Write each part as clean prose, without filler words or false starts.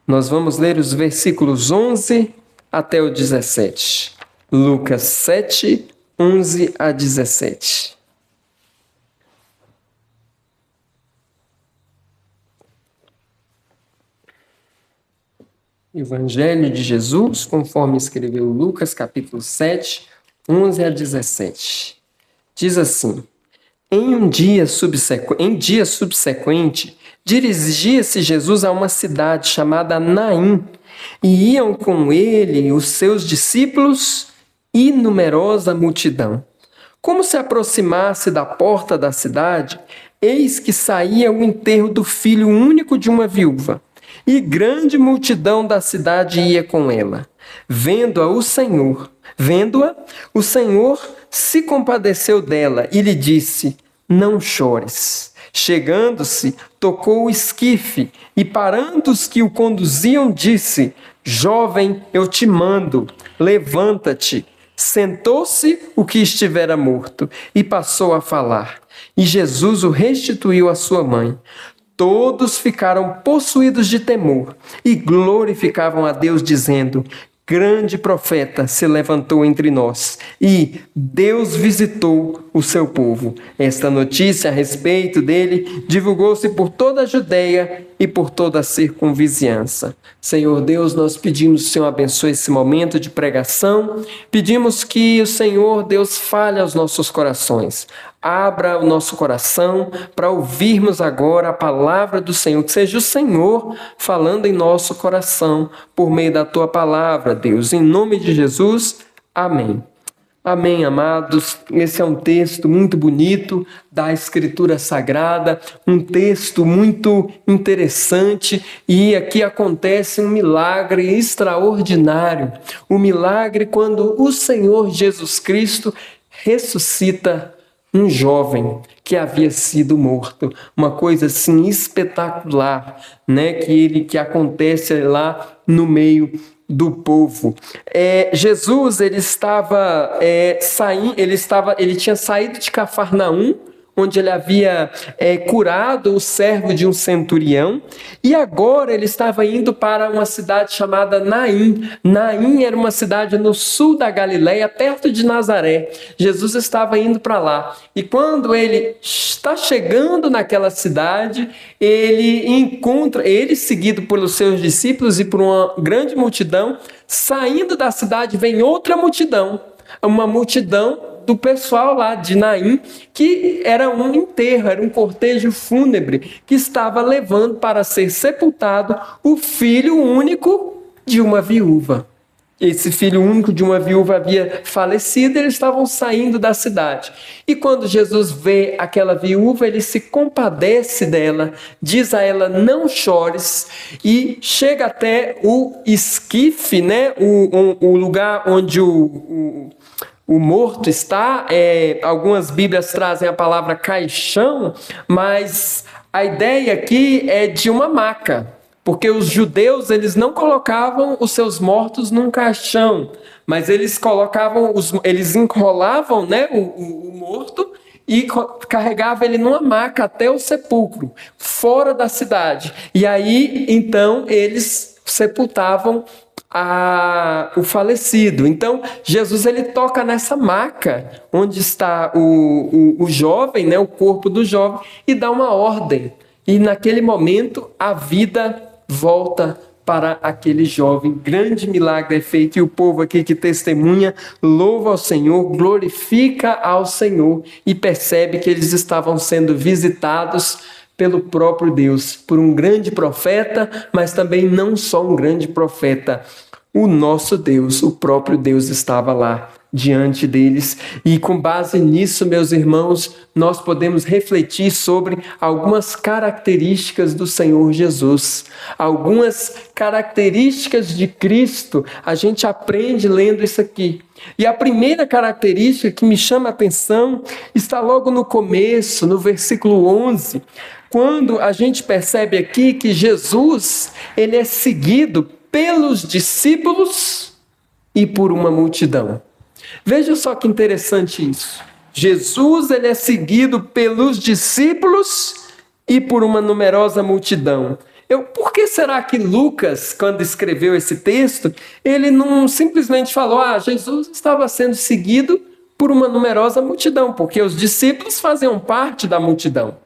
Nós vamos ler os versículos 11 até o 17. Lucas 7, 11 a 17. Evangelho de Jesus, conforme escreveu Lucas, capítulo 7, 11 a 17. Diz assim: Em dia subsequente, dirigia-se Jesus a uma cidade chamada Naim, e iam com ele os seus discípulos e numerosa multidão. Como se aproximasse da porta da cidade, eis que saía o enterro do filho único de uma viúva, e grande multidão da cidade ia com ela. Vendo-a, o Senhor se compadeceu dela e lhe disse: Não chores. Chegando-se, tocou o esquife e, parando os que o conduziam, disse: Jovem, eu te mando, levanta-te. Sentou-se o que estivera morto e passou a falar. E Jesus o restituiu à sua mãe. Todos ficaram possuídos de temor e glorificavam a Deus, dizendo: Grande profeta se levantou entre nós e Deus visitou o seu povo. Esta notícia a respeito dele divulgou-se por toda a Judeia e por toda a circunvizinhança. Senhor Deus, nós pedimos que o Senhor abençoe esse momento de pregação. Pedimos que o Senhor Deus fale aos nossos corações. Abra o nosso coração para ouvirmos agora a palavra do Senhor. Que seja o Senhor falando em nosso coração por meio da tua palavra, Deus. Em nome de Jesus, amém. Amém, amados. Esse é um texto muito bonito da Escritura Sagrada, um texto muito interessante, e aqui acontece um milagre extraordinário. O milagre quando o Senhor Jesus Cristo ressuscita um jovem que havia sido morto. Uma coisa assim espetacular, né? Que acontece lá no meio do povo. Jesus, ele tinha saído de Cafarnaum, onde ele havia curado o servo de um centurião, e agora ele estava indo para uma cidade chamada Naim. Naim era uma cidade no sul da Galileia, perto de Nazaré. Jesus estava indo para lá, e quando ele está chegando naquela cidade, ele seguido pelos seus discípulos e por uma grande multidão. Saindo da cidade vem outra multidão, uma multidão do pessoal lá de Naim, que era um enterro, era um cortejo fúnebre que estava levando para ser sepultado o filho único de uma viúva. Esse filho único de uma viúva havia falecido, eles estavam saindo da cidade. E quando Jesus vê aquela viúva, ele se compadece dela, diz a ela: não chores, e chega até o esquife, né? o lugar onde o morto está. Algumas Bíblias trazem a palavra caixão, mas a ideia aqui é de uma maca, porque os judeus, eles não colocavam os seus mortos num caixão, mas eles enrolavam, né, o morto e carregavam ele numa maca até o sepulcro, fora da cidade. E aí, então, eles sepultavam o falecido. Então, Jesus, ele toca nessa maca onde está o jovem, né, o corpo do jovem, e dá uma ordem. E naquele momento, a vida volta para aquele jovem. Grande milagre é feito, e o povo aqui que testemunha louva ao Senhor, glorifica ao Senhor e percebe que eles estavam sendo visitados pelo próprio Deus, por um grande profeta, mas também não só um grande profeta. O nosso Deus, o próprio Deus, estava lá diante deles. E com base nisso, meus irmãos, nós podemos refletir sobre algumas características do Senhor Jesus, algumas características de Cristo. A gente aprende lendo isso aqui. E a primeira característica que me chama a atenção está logo no começo, no versículo 11, quando a gente percebe aqui que Jesus, ele é seguido pelos discípulos e por uma multidão. Veja só que interessante isso. Jesus, ele é seguido pelos discípulos e por uma numerosa multidão. Por que será que Lucas, quando escreveu esse texto, ele não simplesmente falou, Jesus estava sendo seguido por uma numerosa multidão, porque os discípulos faziam parte da multidão.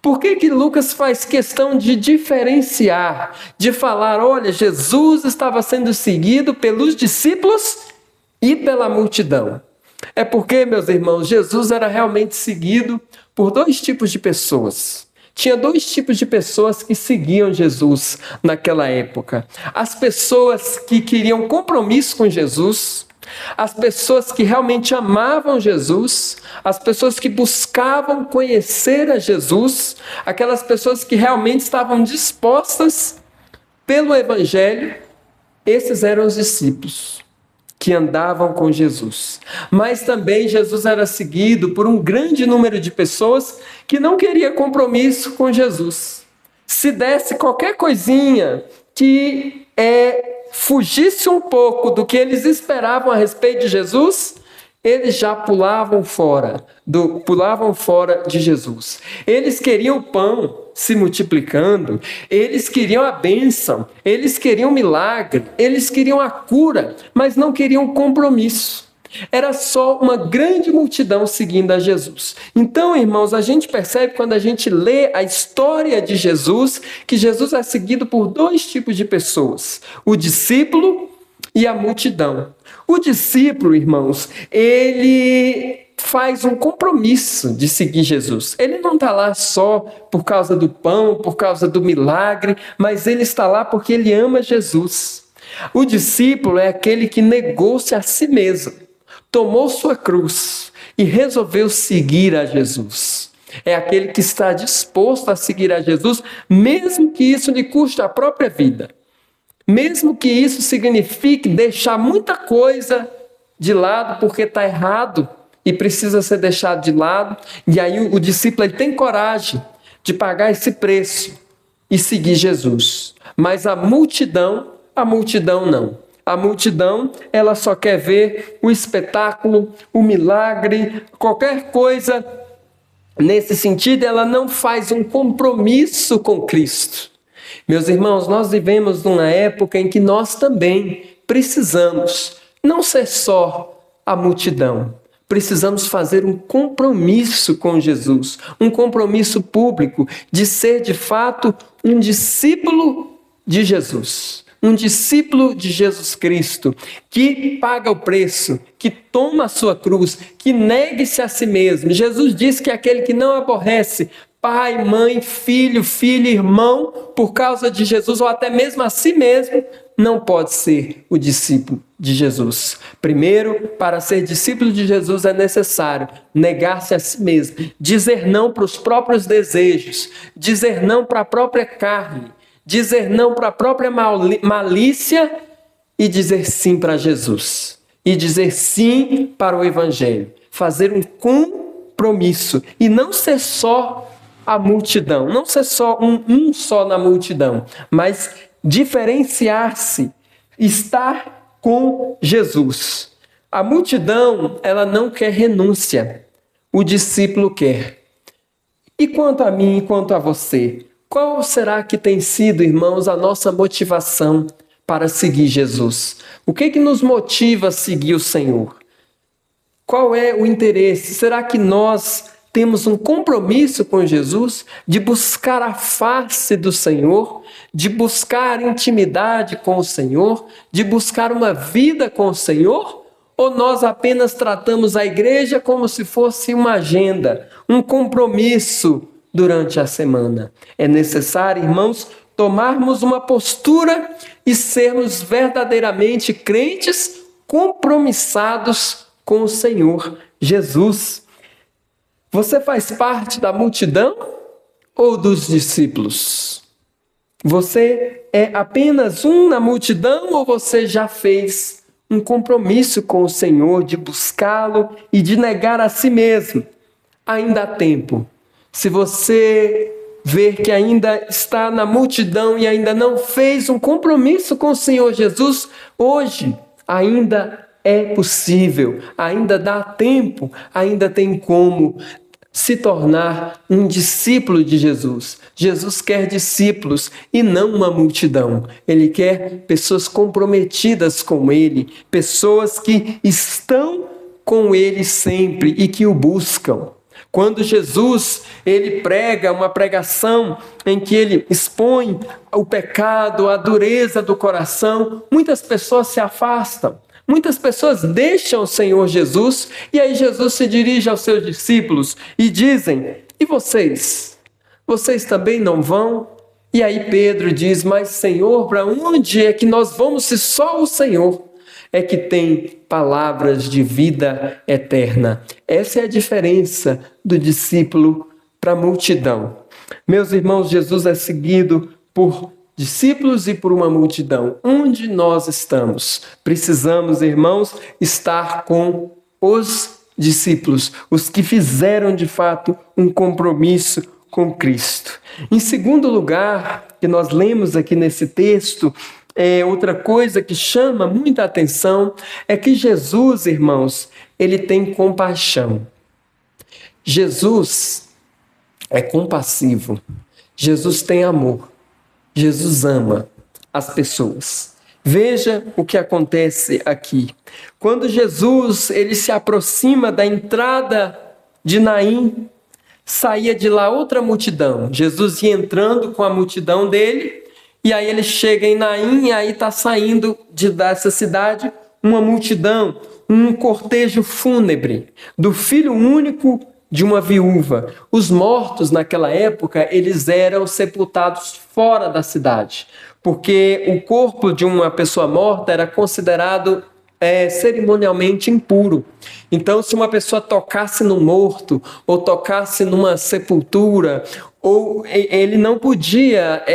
Por que Lucas faz questão de diferenciar, de falar, olha, Jesus estava sendo seguido pelos discípulos e pela multidão? É porque, meus irmãos, Jesus era realmente seguido por dois tipos de pessoas. Tinha dois tipos de pessoas que seguiam Jesus naquela época. As pessoas que queriam compromisso com Jesus, as pessoas que realmente amavam Jesus, as pessoas que buscavam conhecer a Jesus, aquelas pessoas que realmente estavam dispostas pelo Evangelho, esses eram os discípulos que andavam com Jesus. Mas também Jesus era seguido por um grande número de pessoas que não queria compromisso com Jesus. Se desse qualquer coisinha que fugisse um pouco do que eles esperavam a respeito de Jesus, eles já pulavam fora de Jesus. Eles queriam o pão se multiplicando, eles queriam a bênção, eles queriam o milagre, eles queriam a cura, mas não queriam compromisso. Era só uma grande multidão seguindo a Jesus. Então, irmãos, a gente percebe quando a gente lê a história de Jesus, que Jesus é seguido por dois tipos de pessoas: o discípulo e a multidão. O discípulo, irmãos, ele faz um compromisso de seguir Jesus. Ele não está lá só por causa do pão, por causa do milagre, mas ele está lá porque ele ama Jesus. O discípulo é aquele que negou-se a si mesmo, tomou sua cruz e resolveu seguir a Jesus. É aquele que está disposto a seguir a Jesus, mesmo que isso lhe custe a própria vida. Mesmo que isso signifique deixar muita coisa de lado porque está errado e precisa ser deixado de lado. E aí o discípulo ele tem coragem de pagar esse preço e seguir Jesus. Mas a multidão não. A multidão, ela só quer ver o espetáculo, o milagre, qualquer coisa nesse sentido. Ela não faz um compromisso com Cristo. Meus irmãos, nós vivemos numa época em que nós também precisamos não ser só a multidão. Precisamos fazer um compromisso com Jesus, um compromisso público de ser de fato um discípulo de Jesus. Um discípulo de Jesus Cristo, que paga o preço, que toma a sua cruz, que negue-se a si mesmo. Jesus diz que aquele que não aborrece pai, mãe, filho, filha, irmão, por causa de Jesus, ou até mesmo a si mesmo, não pode ser o discípulo de Jesus. Primeiro, para ser discípulo de Jesus é necessário negar-se a si mesmo, dizer não para os próprios desejos, dizer não para a própria carne, dizer não para a própria malícia e dizer sim para Jesus. E dizer sim para o Evangelho. Fazer um compromisso e não ser só a multidão, não ser só um só na multidão, mas diferenciar-se, estar com Jesus. A multidão, ela não quer renúncia, o discípulo quer. E quanto a mim e quanto a você, qual será que tem sido, irmãos, a nossa motivação para seguir Jesus? O que nos motiva a seguir o Senhor? Qual é o interesse? Será que nós temos um compromisso com Jesus de buscar a face do Senhor, de buscar intimidade com o Senhor, de buscar uma vida com o Senhor? Ou nós apenas tratamos a igreja como se fosse uma agenda, um compromisso durante a semana? É necessário, irmãos, tomarmos uma postura e sermos verdadeiramente crentes compromissados com o Senhor Jesus. Você faz parte da multidão ou dos discípulos? Você é apenas um na multidão ou você já fez um compromisso com o Senhor de buscá-lo e de negar a si mesmo? Ainda há tempo. Se você ver que ainda está na multidão e ainda não fez um compromisso com o Senhor Jesus, hoje ainda é possível, ainda dá tempo, ainda tem como se tornar um discípulo de Jesus. Jesus quer discípulos e não uma multidão. Ele quer pessoas comprometidas com Ele, pessoas que estão com Ele sempre e que o buscam. Quando Jesus, ele prega uma pregação em que ele expõe o pecado, a dureza do coração, muitas pessoas se afastam. Muitas pessoas deixam o Senhor Jesus e aí Jesus se dirige aos seus discípulos e dizem: e vocês? Vocês também não vão? E aí Pedro diz: mas Senhor, para onde é que nós vamos se só o Senhor é que tem palavras de vida eterna? Essa é a diferença do discípulo para a multidão. Meus irmãos, Jesus é seguido por discípulos e por uma multidão. Onde nós estamos? Precisamos, irmãos, estar com os discípulos, os que fizeram de fato um compromisso com Cristo. Em segundo lugar, que nós lemos aqui nesse texto, outra coisa que chama muita atenção é que Jesus, irmãos, ele tem compaixão. Jesus é compassivo. Jesus tem amor. Jesus ama as pessoas. Veja o que acontece aqui. Quando Jesus ele se aproxima da entrada de Naim, saía de lá outra multidão. Jesus ia entrando com a multidão dele, e aí ele chega em Naim, e aí está saindo dessa cidade uma multidão, um cortejo fúnebre do filho único de uma viúva. Os mortos naquela época, eles eram sepultados fora da cidade, porque o corpo de uma pessoa morta era considerado cerimonialmente impuro. Então, se uma pessoa tocasse no morto, ou tocasse numa sepultura, ou ele não podia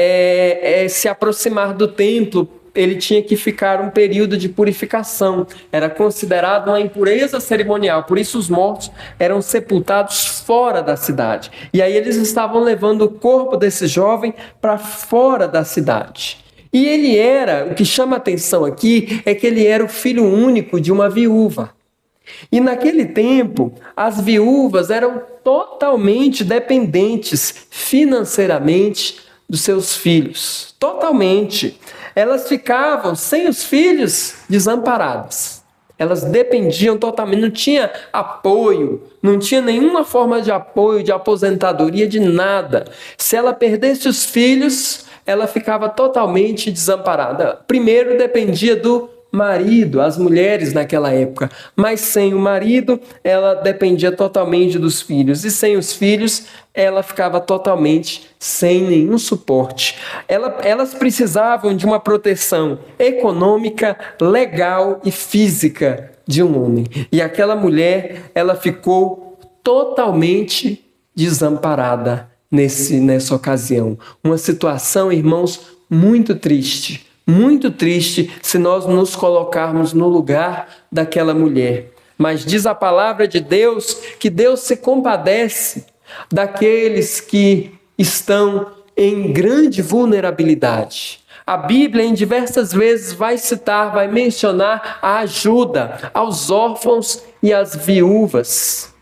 se aproximar do templo, ele tinha que ficar um período de purificação. Era considerado uma impureza cerimonial. Por isso os mortos eram sepultados fora da cidade. E aí eles estavam levando o corpo desse jovem para fora da cidade. E ele era, o que chama atenção aqui, é que ele era o filho único de uma viúva. E naquele tempo, as viúvas eram totalmente dependentes financeiramente dos seus filhos. Totalmente. Elas ficavam sem os filhos desamparadas. Elas dependiam totalmente, não tinha apoio, não tinha nenhuma forma de apoio, de aposentadoria, de nada. Se ela perdesse os filhos, ela ficava totalmente desamparada. Primeiro dependia do marido, as mulheres naquela época, mas sem o marido, ela dependia totalmente dos filhos, e sem os filhos, ela ficava totalmente sem nenhum suporte. Elas precisavam de uma proteção econômica, legal e física de um homem, e aquela mulher, ela ficou totalmente desamparada nessa ocasião. Uma situação, irmãos, muito triste se nós nos colocarmos no lugar daquela mulher. Mas diz a palavra de Deus que Deus se compadece daqueles que estão em grande vulnerabilidade. A Bíblia em diversas vezes vai mencionar a ajuda aos órfãos e às viúvas.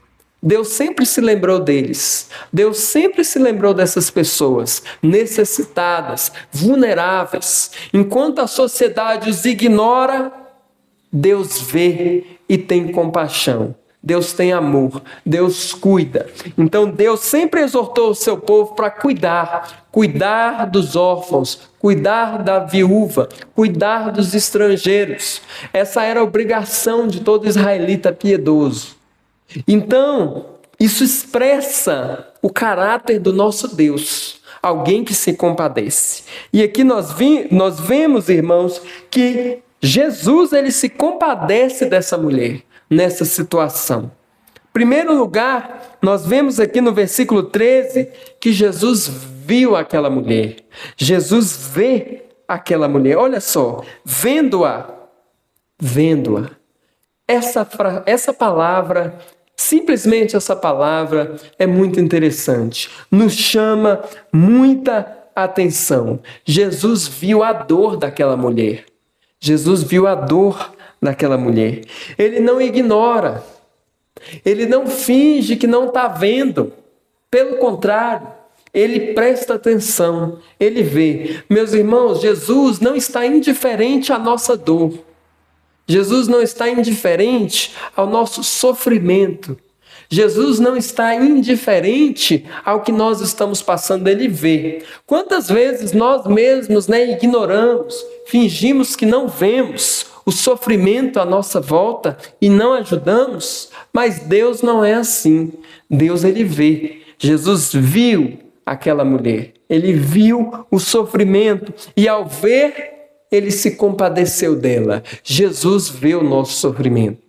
Deus sempre se lembrou deles. Deus sempre se lembrou dessas pessoas necessitadas, vulneráveis. Enquanto a sociedade os ignora, Deus vê e tem compaixão. Deus tem amor, Deus cuida. Então Deus sempre exortou o seu povo para cuidar dos órfãos, cuidar da viúva, cuidar dos estrangeiros. Essa era a obrigação de todo israelita piedoso. Então, isso expressa o caráter do nosso Deus, alguém que se compadece. E aqui nós vemos, irmãos, que Jesus ele se compadece dessa mulher nessa situação. Em primeiro lugar, nós vemos aqui no versículo 13 que Jesus viu aquela mulher. Jesus vê aquela mulher. Olha só, vendo-a. Essa palavra, simplesmente essa palavra é muito interessante. Nos chama muita atenção. Jesus viu a dor daquela mulher. Jesus viu a dor daquela mulher. Ele não ignora. Ele não finge que não está vendo. Pelo contrário, ele presta atenção, ele vê. Meus irmãos, Jesus não está indiferente à nossa dor. Jesus não está indiferente ao nosso sofrimento. Jesus não está indiferente ao que nós estamos passando, ele vê. Quantas vezes nós mesmos ignoramos, fingimos que não vemos o sofrimento à nossa volta e não ajudamos? Mas Deus não é assim. Deus, ele vê. Jesus viu aquela mulher, ele viu o sofrimento e ao ver, ele se compadeceu dela. Jesus vê o nosso sofrimento.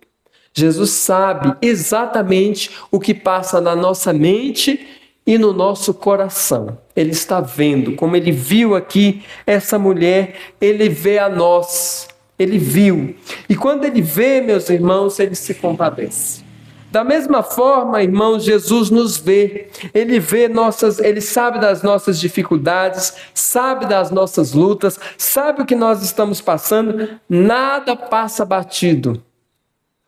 Jesus sabe exatamente o que passa na nossa mente e no nosso coração. Ele está vendo, como ele viu aqui essa mulher, ele vê a nós, ele viu. E quando ele vê, meus irmãos, ele se compadece. Da mesma forma, irmãos, Jesus nos vê. Ele vê ele sabe das nossas dificuldades, sabe das nossas lutas, sabe o que nós estamos passando. Nada passa batido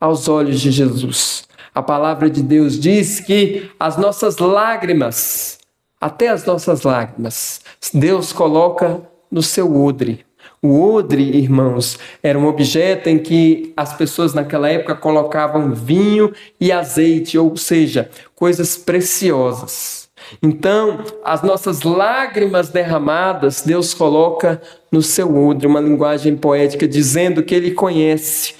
aos olhos de Jesus. A palavra de Deus diz que as nossas lágrimas, até as nossas lágrimas, Deus coloca no seu odre. O odre, irmãos, era um objeto em que as pessoas naquela época colocavam vinho e azeite, ou seja, coisas preciosas. Então, as nossas lágrimas derramadas, Deus coloca no seu odre, uma linguagem poética, dizendo que Ele conhece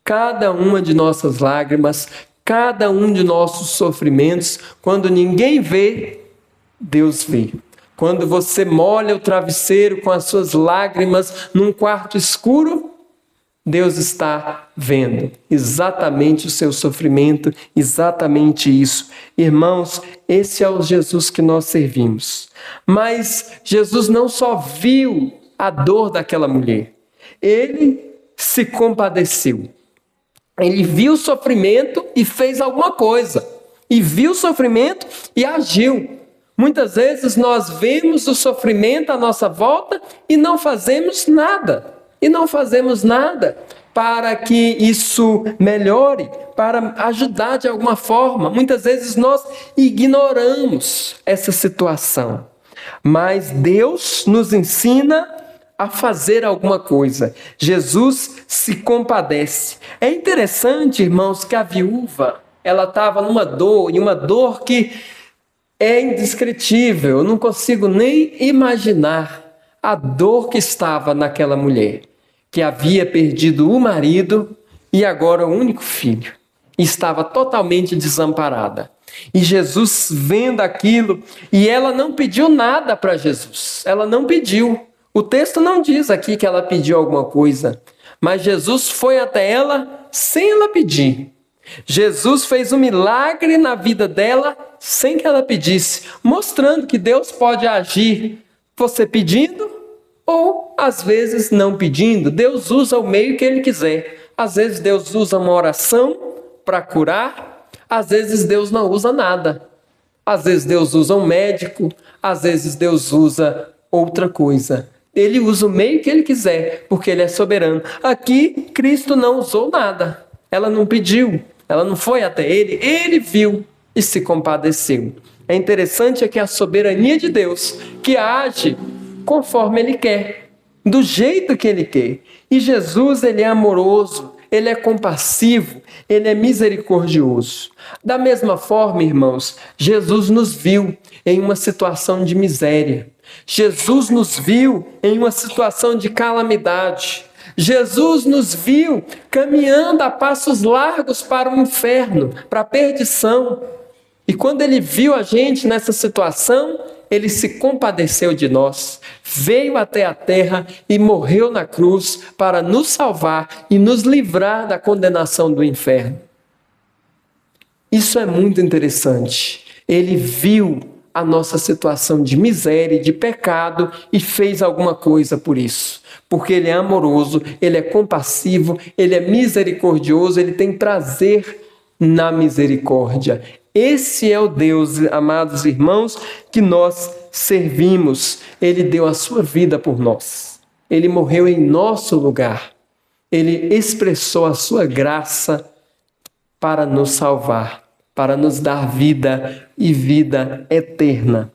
cada uma de nossas lágrimas, cada um de nossos sofrimentos. Quando ninguém vê, Deus vê. Quando você molha o travesseiro com as suas lágrimas num quarto escuro, Deus está vendo exatamente o seu sofrimento, exatamente isso. Irmãos, esse é o Jesus que nós servimos. Mas Jesus não só viu a dor daquela mulher, ele se compadeceu. Ele viu o sofrimento e fez alguma coisa. E viu o sofrimento e agiu. Muitas vezes nós vemos o sofrimento à nossa volta e não fazemos nada. E não fazemos nada para que isso melhore, para ajudar de alguma forma. Muitas vezes nós ignoramos essa situação. Mas Deus nos ensina a fazer alguma coisa. Jesus se compadece. É interessante, irmãos, que a viúva, ela estava numa dor, e uma dor que é indescritível. Eu não consigo nem imaginar a dor que estava naquela mulher, que havia perdido o marido e agora o único filho. E estava totalmente desamparada. E Jesus vendo aquilo, e ela não pediu nada para Jesus. Ela não pediu. O texto não diz aqui que ela pediu alguma coisa, mas Jesus foi até ela sem ela pedir. Jesus fez um milagre na vida dela sem que ela pedisse, mostrando que Deus pode agir você pedindo ou às vezes não pedindo. Deus usa o meio que Ele quiser. Às vezes Deus usa uma oração para curar, às vezes Deus não usa nada. Às vezes Deus usa um médico, às vezes Deus usa outra coisa. Ele usa o meio que Ele quiser, porque Ele é soberano. Aqui, Cristo não usou nada. Ela não pediu, ela não foi até Ele. Ele viu e se compadeceu. É interessante que a soberania de Deus, que age conforme Ele quer, do jeito que Ele quer. E Jesus, Ele é amoroso, Ele é compassivo, Ele é misericordioso. Da mesma forma, irmãos, Jesus nos viu em uma situação de miséria. Jesus nos viu em uma situação de calamidade. Jesus nos viu caminhando a passos largos para o inferno, para a perdição. E quando Ele viu a gente nessa situação, Ele se compadeceu de nós, veio até a terra e morreu na cruz para nos salvar e nos livrar da condenação do inferno. Isso é muito interessante. Ele viu a nossa situação de miséria, de pecado e fez alguma coisa por isso. Porque Ele é amoroso, Ele é compassivo, Ele é misericordioso, Ele tem prazer na misericórdia. Esse é o Deus, amados irmãos, que nós servimos. Ele deu a sua vida por nós. Ele morreu em nosso lugar. Ele expressou a sua graça para nos salvar, para nos dar vida e vida eterna.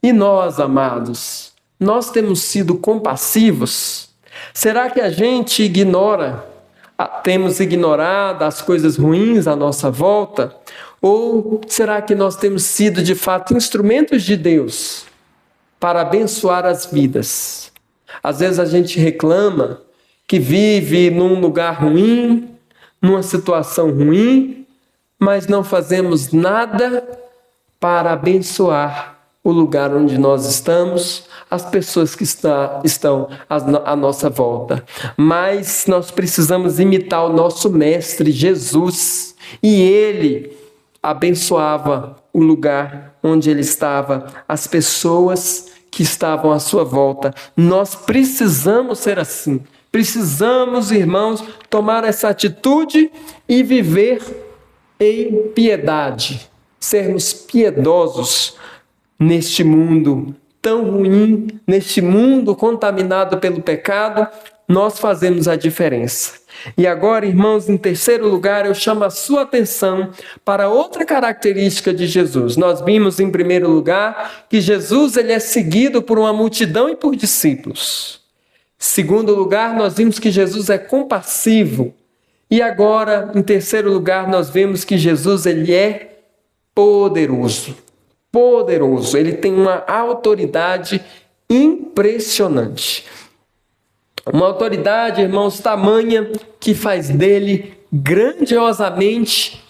E nós, amados, nós temos sido compassivos? Será que a gente temos ignorado as coisas ruins à nossa volta? Ou será que nós temos sido, de fato, instrumentos de Deus para abençoar as vidas? Às vezes a gente reclama que vive num lugar ruim, numa situação ruim, mas não fazemos nada para abençoar o lugar onde nós estamos, as pessoas que estão à nossa volta. Mas nós precisamos imitar o nosso Mestre Jesus, e Ele abençoava o lugar onde Ele estava, as pessoas que estavam à sua volta. Nós precisamos ser assim. Precisamos, irmãos, tomar essa atitude e viver em piedade, sermos piedosos neste mundo tão ruim, neste mundo contaminado pelo pecado. Nós fazemos a diferença. E agora, irmãos, em terceiro lugar, eu chamo a sua atenção para outra característica de Jesus. Nós vimos, em primeiro lugar, que Jesus ele é seguido por uma multidão e por discípulos. Segundo lugar, nós vimos que Jesus é compassivo. E agora, em terceiro lugar, nós vemos que Jesus ele é poderoso. Poderoso. Ele tem uma autoridade impressionante. Uma autoridade, irmãos, tamanha que faz dele grandiosamente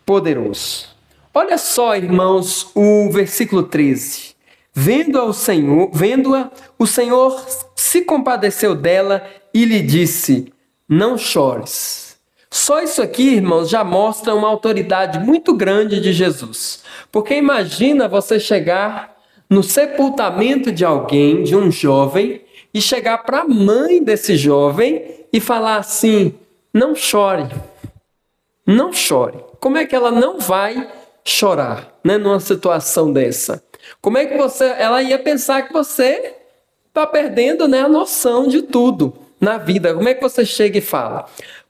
poderoso. Olha só, irmãos, o versículo 13. Vendo-a, o Senhor se compadeceu dela e lhe disse: não chores. Só isso aqui, irmãos, já mostra uma autoridade muito grande de Jesus. Porque imagina você chegar no sepultamento de alguém, de um jovem, e chegar para a mãe desse jovem e falar assim: não chore, não chore. Como é que ela não vai chorar, né, numa situação dessa? Como é que ela ia pensar que você está perdendo, né, a noção de tudo na vida? Como é que você chega e fala?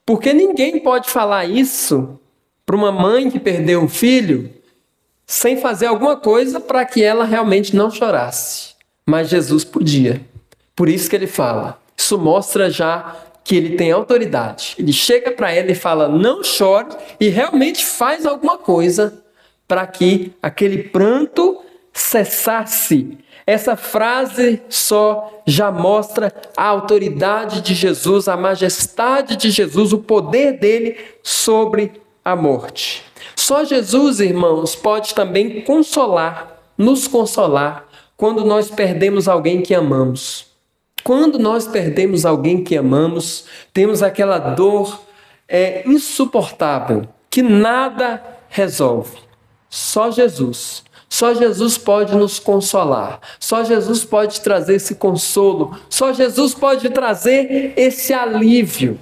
Porque ninguém pode falar isso para uma mãe que perdeu um filho sem fazer alguma coisa para que ela realmente não chorasse. Mas Jesus podia. Por isso que ele fala. Isso mostra já que ele tem autoridade. Ele chega para ela e fala: não chore, e realmente faz alguma coisa para que aquele pranto cessasse. Essa frase só já mostra a autoridade de Jesus, a majestade de Jesus, o poder dele sobre a morte. Só Jesus, irmãos, pode também nos consolar, quando nós perdemos alguém que amamos. Quando nós perdemos alguém que amamos, temos aquela dor insuportável, que nada resolve. Só Jesus pode nos consolar. Só Jesus pode trazer esse consolo. Só Jesus pode trazer esse alívio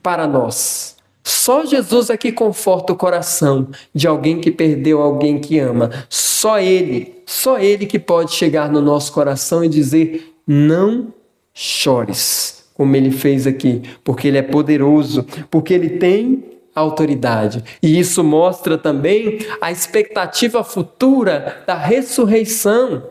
para nós. Só Jesus é que conforta o coração de alguém que perdeu alguém que ama. Só Ele que pode chegar no nosso coração e dizer: não chores, como Ele fez aqui, porque Ele é poderoso, porque Ele tem autoridade. E isso mostra também a expectativa futura da ressurreição.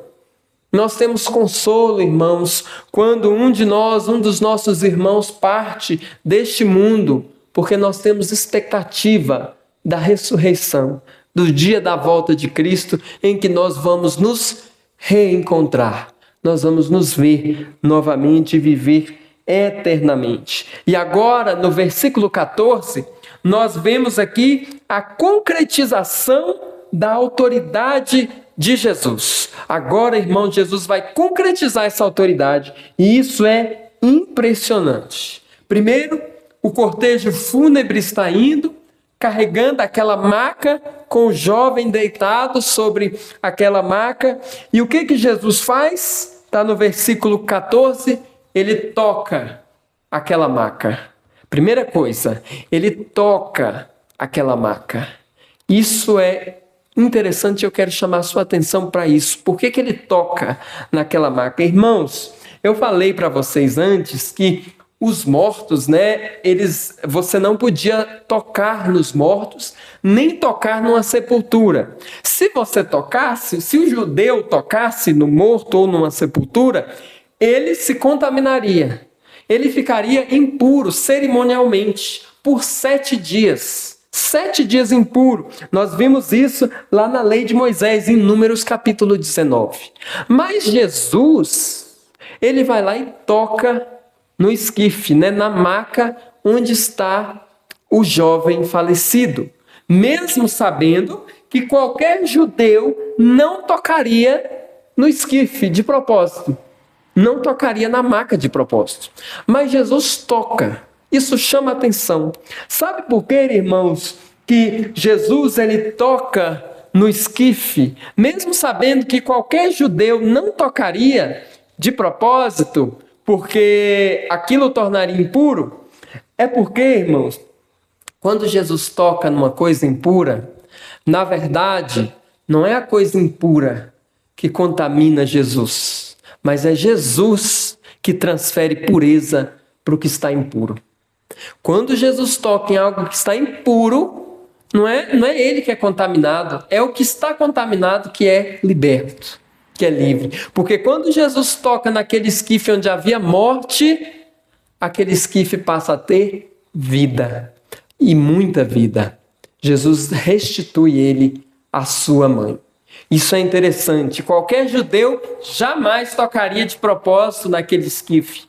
Nós temos consolo, irmãos, quando um dos nossos irmãos parte deste mundo, porque nós temos expectativa da ressurreição, do dia da volta de Cristo, em que nós vamos nos reencontrar, nós vamos nos ver novamente e viver eternamente. E agora, no versículo 14, nós vemos aqui a concretização da autoridade de Jesus. Agora, irmão, Jesus vai concretizar essa autoridade, e isso é impressionante. Primeiro, o cortejo fúnebre está indo, carregando aquela maca, com o jovem deitado sobre aquela maca. E o que Jesus faz? Está no versículo 14, ele toca aquela maca. Primeira coisa, ele toca aquela maca. Isso é interessante, eu quero chamar a sua atenção para isso. Por que ele toca naquela maca? Irmãos, eu falei para vocês antes que os mortos, né? Você não podia tocar nos mortos, nem tocar numa sepultura. Se você tocasse, se o judeu tocasse no morto ou numa sepultura, ele se contaminaria. Ele ficaria impuro cerimonialmente por 7 dias. 7 dias impuro. Nós vimos isso lá na lei de Moisés, em Números capítulo 19. Mas Jesus, ele vai lá e toca no esquife, né, na maca onde está o jovem falecido, mesmo sabendo que qualquer judeu não tocaria no esquife de propósito, não tocaria na maca de propósito. Mas Jesus toca. Isso chama atenção. Sabe por quê, irmãos, que Jesus ele toca no esquife, mesmo sabendo que qualquer judeu não tocaria de propósito, porque aquilo o tornaria impuro? É porque, irmãos, quando Jesus toca numa coisa impura, na verdade, não é a coisa impura que contamina Jesus, mas é Jesus que transfere pureza para o que está impuro. Quando Jesus toca em algo que está impuro, não é ele que é contaminado, é o que está contaminado que é liberto, que é livre. Porque quando Jesus toca naquele esquife onde havia morte, aquele esquife passa a ter vida, e muita vida. Jesus restitui ele à sua mãe. Isso é interessante. Qualquer judeu jamais tocaria de propósito naquele esquife,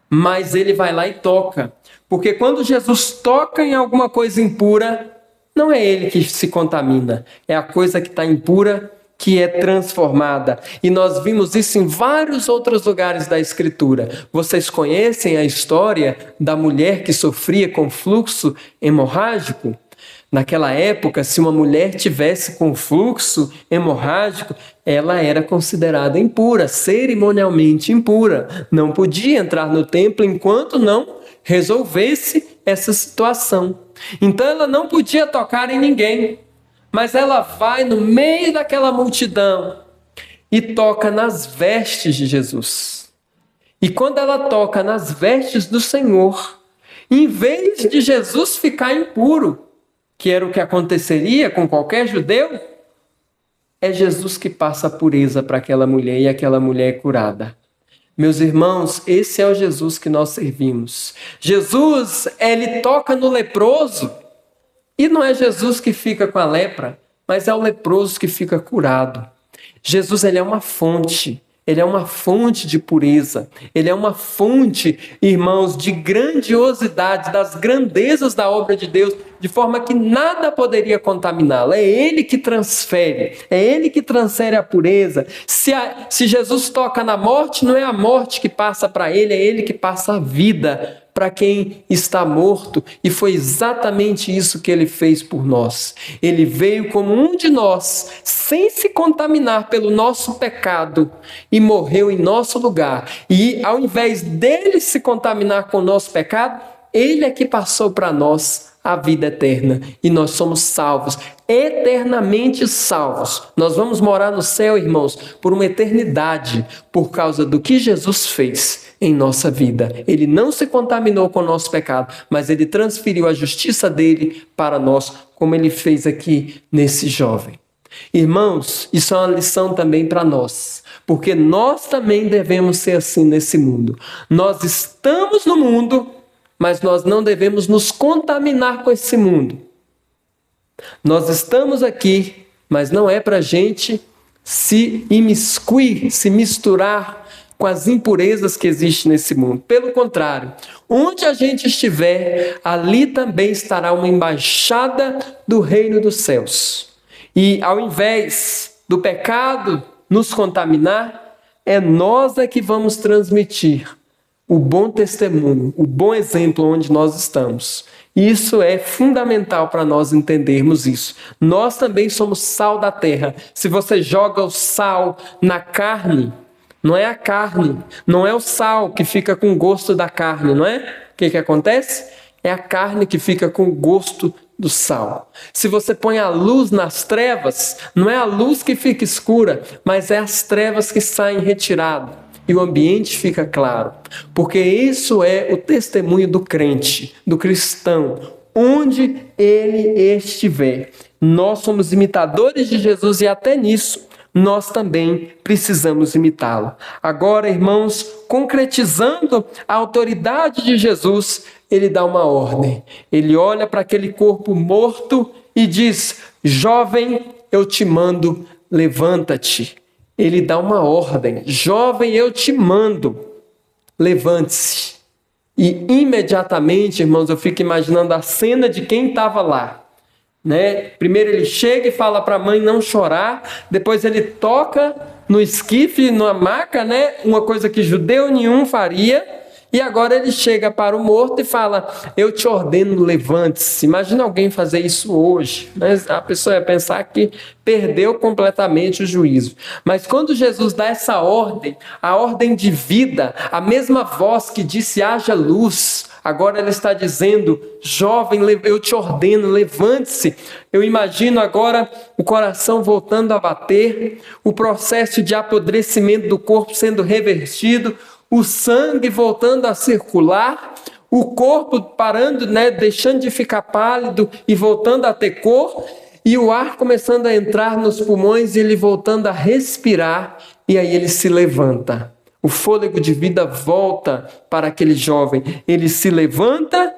mas ele vai lá e toca. Porque quando Jesus toca em alguma coisa impura, não é ele que se contamina, é a coisa que está impura que é transformada. E nós vimos isso em vários outros lugares da Escritura. Vocês conhecem a história da mulher que sofria com fluxo hemorrágico? Naquela época, se uma mulher tivesse com fluxo hemorrágico, ela era considerada impura, cerimonialmente impura. Não podia entrar no templo enquanto não resolvesse essa situação. Então ela não podia tocar em ninguém. Mas ela vai no meio daquela multidão e toca nas vestes de Jesus. E quando ela toca nas vestes do Senhor, em vez de Jesus ficar impuro, que era o que aconteceria com qualquer judeu, é Jesus que passa a pureza para aquela mulher e aquela mulher é curada. Meus irmãos, esse é o Jesus que nós servimos. Jesus, ele toca no leproso. E não é Jesus que fica com a lepra, mas é o leproso que fica curado. Jesus, ele é uma fonte. Ele é uma fonte de pureza. Ele é uma fonte, irmãos, de grandiosidade, das grandezas da obra de Deus, de forma que nada poderia contaminá-la. É Ele que transfere. É Ele que transfere a pureza. Se Jesus toca na morte, não é a morte que passa para Ele, é Ele que passa a vida para quem está morto, e foi exatamente isso que Ele fez por nós. Ele veio como um de nós, sem se contaminar pelo nosso pecado, e morreu em nosso lugar. E ao invés dele se contaminar com o nosso pecado, Ele é que passou para nós a vida eterna, e nós somos salvos, eternamente salvos. Nós vamos morar no céu, irmãos, por uma eternidade, por causa do que Jesus fez em nossa vida. Ele não se contaminou com o nosso pecado, mas Ele transferiu a justiça dele para nós, como Ele fez aqui nesse jovem. Irmãos, isso é uma lição também para nós, porque nós também devemos ser assim nesse mundo. Nós estamos no mundo, mas nós não devemos nos contaminar com esse mundo. Nós estamos aqui, mas não é para a gente se imiscuir, se misturar com as impurezas que existem nesse mundo. Pelo contrário, onde a gente estiver, ali também estará uma embaixada do reino dos céus. E ao invés do pecado nos contaminar, é nós que vamos transmitir o bom testemunho, o bom exemplo onde nós estamos. Isso é fundamental para nós entendermos isso. Nós também somos sal da terra. Se você joga o sal na carne, não é a carne, não é o sal que fica com o gosto da carne, não é? O que acontece? É a carne que fica com o gosto do sal. Se você põe a luz nas trevas, não é a luz que fica escura, mas é as trevas que saem retiradas. e o ambiente fica claro, porque isso é o testemunho do crente, do cristão, onde ele estiver. Nós somos imitadores de Jesus e até nisso nós também precisamos imitá-lo. Agora, irmãos, concretizando a autoridade de Jesus, ele dá uma ordem. Ele olha para aquele corpo morto e diz: jovem, eu te mando, levanta-te. Ele dá uma ordem: jovem, eu te mando, levante-se. E imediatamente, irmãos, eu fico imaginando a cena de quem estava lá. Primeiro ele chega e fala para a mãe não chorar, depois ele toca no esquife, na maca, uma coisa que judeu nenhum faria, e agora ele chega para o morto e fala: eu te ordeno, levante-se. Imagina alguém fazer isso hoje, a pessoa ia pensar que perdeu completamente o juízo. Mas quando Jesus dá essa ordem, a ordem de vida, a mesma voz que disse haja luz, agora ele está dizendo: jovem, eu te ordeno, levante-se. Eu imagino agora o coração voltando a bater, o processo de apodrecimento do corpo sendo revertido, o sangue voltando a circular, o corpo parando, deixando de ficar pálido e voltando a ter cor, e o ar começando a entrar nos pulmões e ele voltando a respirar, e aí ele se levanta. O fôlego de vida volta para aquele jovem. Ele se levanta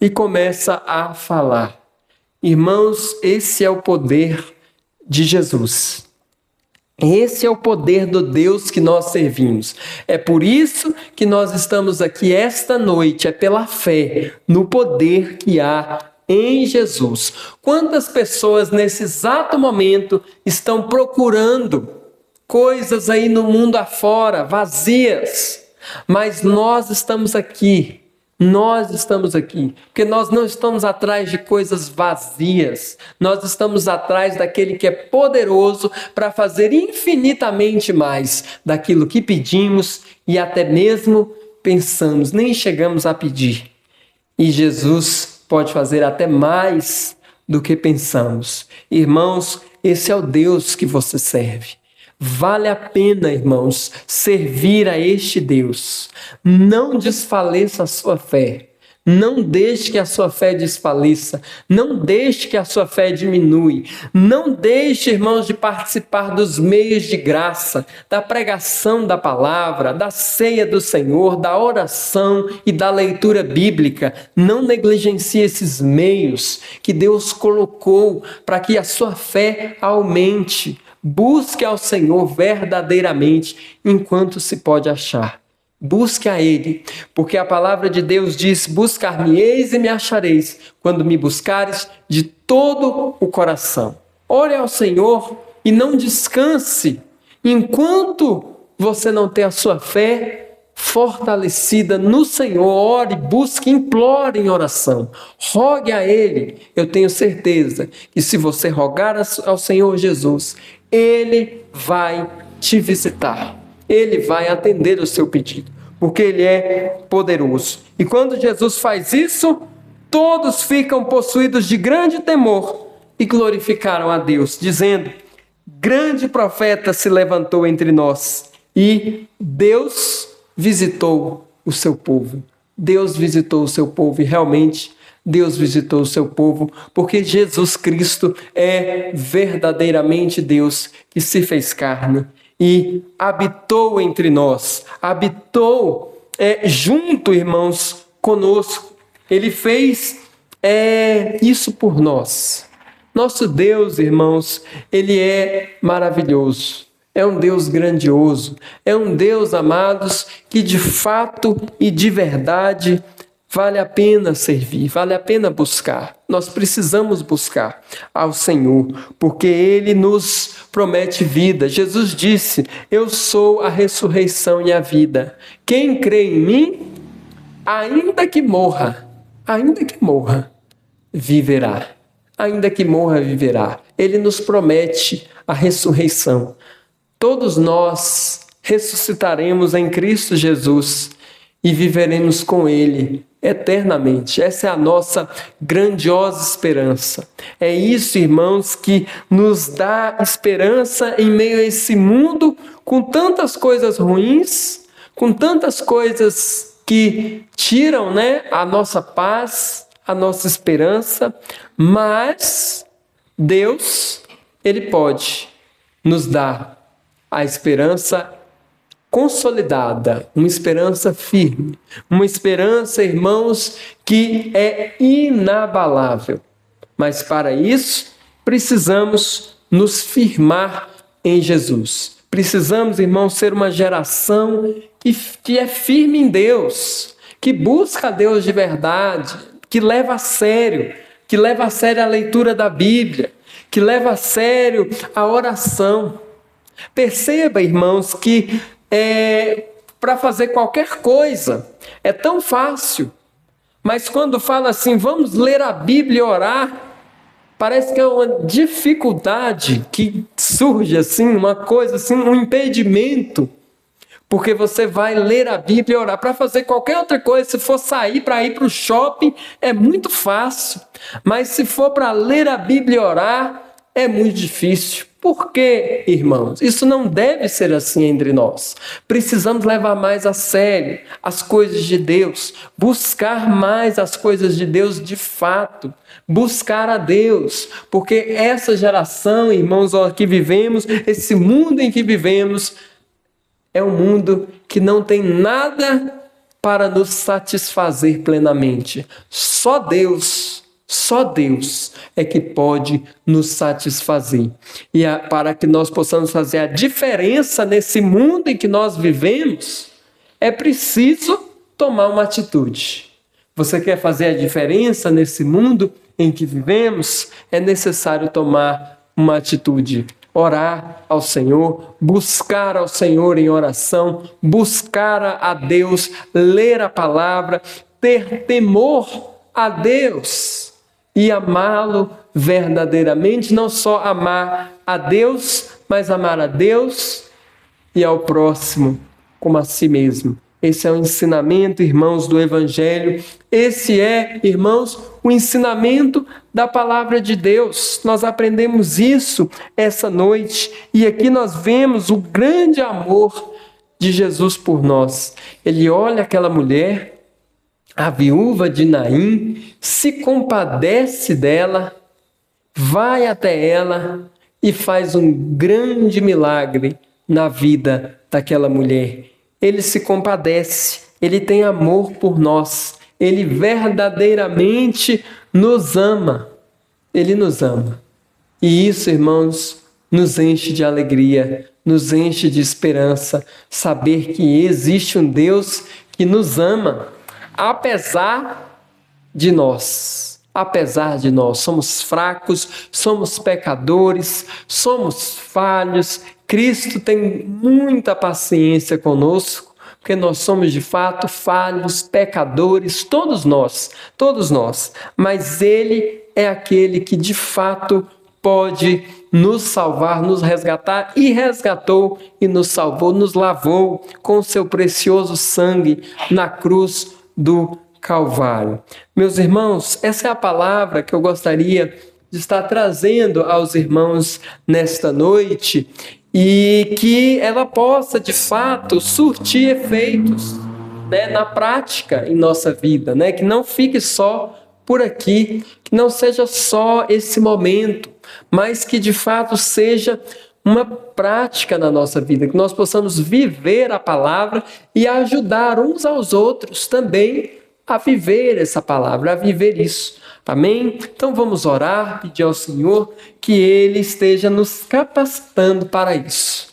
e começa a falar. Irmãos, esse é o poder de Jesus. Esse é o poder do Deus que nós servimos. É por isso que nós estamos aqui esta noite. É pela fé no poder que há em Jesus. Quantas pessoas nesse exato momento estão procurando coisas aí no mundo afora, vazias, mas nós estamos aqui, porque nós não estamos atrás de coisas vazias, nós estamos atrás daquele que é poderoso para fazer infinitamente mais daquilo que pedimos e até mesmo pensamos, nem chegamos a pedir. E Jesus pode fazer até mais do que pensamos. Irmãos, esse é o Deus que você serve. Vale a pena, irmãos, servir a este Deus. Não desfaleça a sua fé. Não deixe que a sua fé desfaleça. Não deixe que a sua fé diminui. Não deixe, irmãos, de participar dos meios de graça, da pregação da palavra, da ceia do Senhor, da oração e da leitura bíblica. Não negligencie esses meios que Deus colocou para que a sua fé aumente. Busque ao Senhor verdadeiramente enquanto se pode achar. Busque a Ele, porque a palavra de Deus diz: buscar-me-eis e me achareis, quando me buscares de todo o coração. Ore ao Senhor e não descanse, enquanto você não tem a sua fé fortalecida no Senhor. Ore, busque, implore em oração, rogue a Ele. Eu tenho certeza que se você rogar ao Senhor Jesus, Ele vai te visitar, Ele vai atender o seu pedido, porque Ele é poderoso. E quando Jesus faz isso, todos ficam possuídos de grande temor e glorificaram a Deus, dizendo: grande profeta se levantou entre nós. E Deus visitou o seu povo. Deus visitou o seu povo e realmente Deus visitou o seu povo, porque Jesus Cristo é verdadeiramente Deus que se fez carne e habitou entre nós, habitou junto, irmãos, conosco. Ele fez isso por nós. Nosso Deus, irmãos, Ele é maravilhoso. É um Deus grandioso. É um Deus, amados, que de fato e de verdade vale a pena servir, vale a pena buscar. Nós precisamos buscar ao Senhor, porque Ele nos promete vida. Jesus disse: eu sou a ressurreição e a vida. Quem crê em mim, ainda que morra, viverá. Ainda que morra, viverá. Ele nos promete a ressurreição. Todos nós ressuscitaremos em Cristo Jesus e viveremos com Ele eternamente. Essa é a nossa grandiosa esperança. É isso, irmãos, que nos dá esperança em meio a esse mundo com tantas coisas ruins, com tantas coisas que tiram, né, a nossa paz, a nossa esperança, mas Deus, Ele pode nos dar a esperança consolidada, uma esperança firme, uma esperança, irmãos, que é inabalável. Mas para isso, precisamos nos firmar em Jesus. Precisamos, irmãos, ser uma geração que é firme em Deus, que busca a Deus de verdade, que leva a sério a leitura da Bíblia, que leva a sério a oração. Perceba, irmãos, que para fazer qualquer coisa é tão fácil, mas quando fala assim, vamos ler a Bíblia e orar, parece que é uma dificuldade que surge assim, uma coisa assim, um impedimento, porque você vai ler a Bíblia e orar. Para fazer qualquer outra coisa, se for sair para ir para o shopping, é muito fácil, mas se for para ler a Bíblia e orar, é muito difícil. Por quê, irmãos? Isso não deve ser assim entre nós. Precisamos levar mais a sério as coisas de Deus, buscar mais as coisas de Deus de fato, buscar a Deus, porque essa geração, irmãos, que vivemos, esse mundo em que vivemos, é um mundo que não tem nada para nos satisfazer plenamente. Só Deus é que pode nos satisfazer. E para que nós possamos fazer a diferença nesse mundo em que nós vivemos, é preciso tomar uma atitude. Você quer fazer a diferença nesse mundo em que vivemos? É necessário tomar uma atitude. Orar ao Senhor, buscar ao Senhor em oração, buscar a Deus, ler a palavra, ter temor a Deus e amá-lo verdadeiramente, não só amar a Deus, mas amar a Deus e ao próximo como a si mesmo. Esse é o ensinamento, irmãos, do Evangelho. Esse é, irmãos, o ensinamento da palavra de Deus. Nós aprendemos isso essa noite e aqui nós vemos o grande amor de Jesus por nós. Ele olha aquela mulher, a viúva de Naim, se compadece dela, vai até ela e faz um grande milagre na vida daquela mulher. Ele se compadece, ele tem amor por nós, ele verdadeiramente nos ama. Ele nos ama. E isso, irmãos, nos enche de alegria, nos enche de esperança, saber que existe um Deus que nos ama, apesar de nós, somos fracos, somos pecadores, somos falhos. Cristo tem muita paciência conosco, porque nós somos de fato falhos, pecadores, todos nós, mas Ele é aquele que de fato pode nos salvar, nos resgatar, e resgatou e nos salvou, nos lavou com o seu precioso sangue na cruz do Calvário. Meus irmãos, essa é a palavra que eu gostaria de estar trazendo aos irmãos nesta noite e que ela possa, de fato, surtir efeitos, né, na prática em nossa vida, né? Que não fique só por aqui, que não seja só esse momento, mas que de fato seja uma prática na nossa vida, que nós possamos viver a palavra e ajudar uns aos outros também a viver essa palavra, a viver isso. Amém? Então vamos orar, pedir ao Senhor que Ele esteja nos capacitando para isso.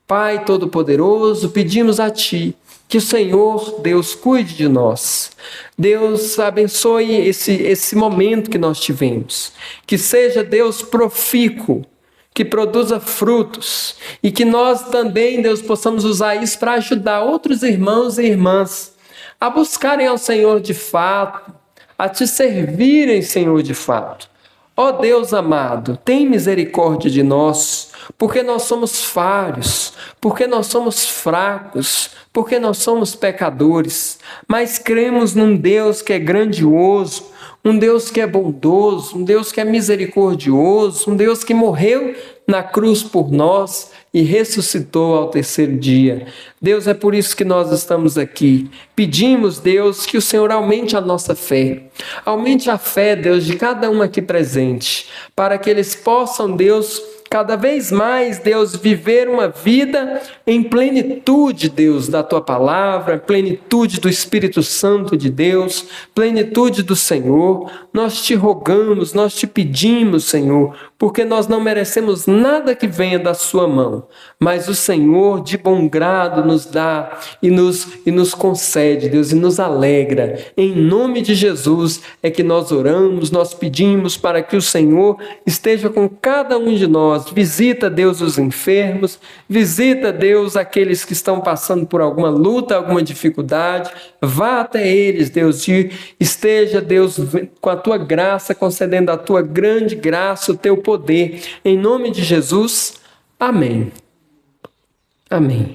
Pai Todo-Poderoso, pedimos a Ti que o Senhor, Deus, cuide de nós. Deus, abençoe esse momento que nós tivemos. Que seja, Deus, profícuo, que produza frutos. E que nós também, Deus, possamos usar isso para ajudar outros irmãos e irmãs a buscarem ao Senhor de fato, a Te servirem, Senhor, de fato. Ó Deus amado, tem misericórdia de nós, porque nós somos falhos, porque nós somos fracos, porque nós somos pecadores, mas cremos num Deus que é grandioso, um Deus que é bondoso, um Deus que é misericordioso, um Deus que morreu na cruz por nós e ressuscitou ao terceiro dia. Deus, é por isso que nós estamos aqui. Pedimos, Deus, que o Senhor aumente a nossa fé. Aumente a fé, Deus, de cada um aqui presente, para que eles possam, Deus, cada vez mais, Deus, viver uma vida em plenitude, Deus, da Tua palavra, plenitude do Espírito Santo de Deus, plenitude do Senhor. Nós te rogamos, nós te pedimos, Senhor, porque nós não merecemos nada que venha da Sua mão, mas o Senhor, de bom grado, nos dá e nos concede, Deus, e nos alegra. Em nome de Jesus é que nós oramos, nós pedimos para que o Senhor esteja com cada um de nós. Visita, Deus, os enfermos, visita, Deus, aqueles que estão passando por alguma luta, alguma dificuldade, vá até eles, Deus, e esteja, Deus, com a Tua graça, concedendo a Tua grande graça, o Teu poder, em nome de Jesus, amém. Amém.